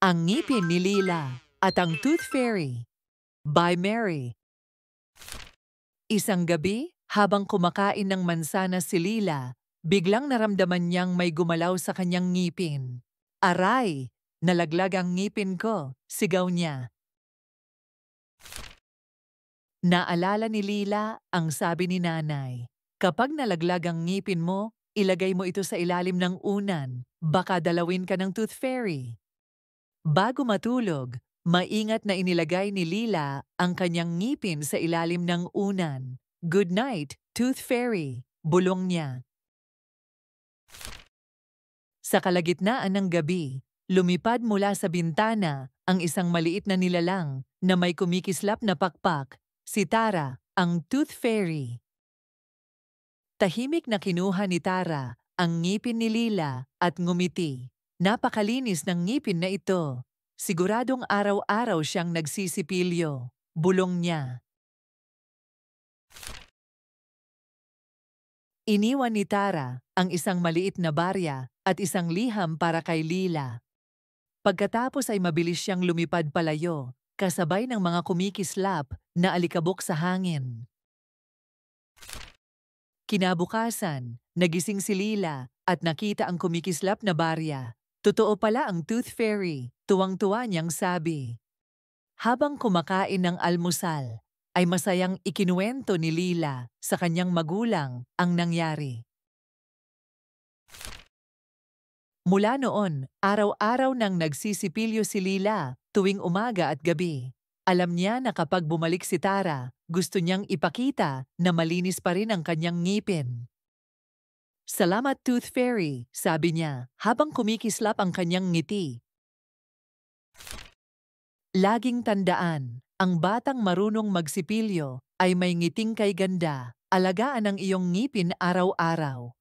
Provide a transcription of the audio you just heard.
Ang Ngipin ni Lila at ang Tooth Fairy by Mary. Isang gabi, habang kumakain ng mansanas si Lila, biglang naramdaman niyang may gumalaw sa kanyang ngipin. Aray! Nalaglag ang ngipin ko, sigaw niya. Naalala ni Lila ang sabi ni nanay. Kapag nalaglag ang ngipin mo, ilagay mo ito sa ilalim ng unan. Baka dalawin ka ng Tooth Fairy. Bago matulog, maingat na inilagay ni Lila ang kanyang ngipin sa ilalim ng unan. Good night, Tooth Fairy, bulong niya. Sa kalagitnaan ng gabi, lumipad mula sa bintana ang isang maliit na nilalang na may kumikislap na pakpak, si Tara, ang Tooth Fairy. Tahimik na kinuha ni Tara ang ngipin ni Lila at ngumiti. Napakalinis ng ngipin na ito. Siguradong araw-araw siyang nagsisipilyo, bulong niya. Iniwan ni Tara ang isang maliit na barya at isang liham para kay Lila. Pagkatapos ay mabilis siyang lumipad palayo, kasabay ng mga kumikislap na alikabok sa hangin. Kinabukasan, nagising si Lila at nakita ang kumikislap na barya. Totoo pala ang Tooth Fairy, tuwang-tuwa niyang sabi. Habang kumakain ng almusal, ay masayang ikinuwento ni Lila sa kanyang magulang ang nangyari. Mula noon, araw-araw nang nagsisipilyo si Lila tuwing umaga at gabi. Alam niya na kapag bumalik si Tara, gusto niyang ipakita na malinis pa rin ang kanyang ngipin. Salamat Tooth Fairy, sabi niya habang kumikislap ang kanyang ngiti. Laging tandaan, ang batang marunong magsipilyo ay may ngiting kay ganda. Alagaan ang iyong ngipin araw-araw.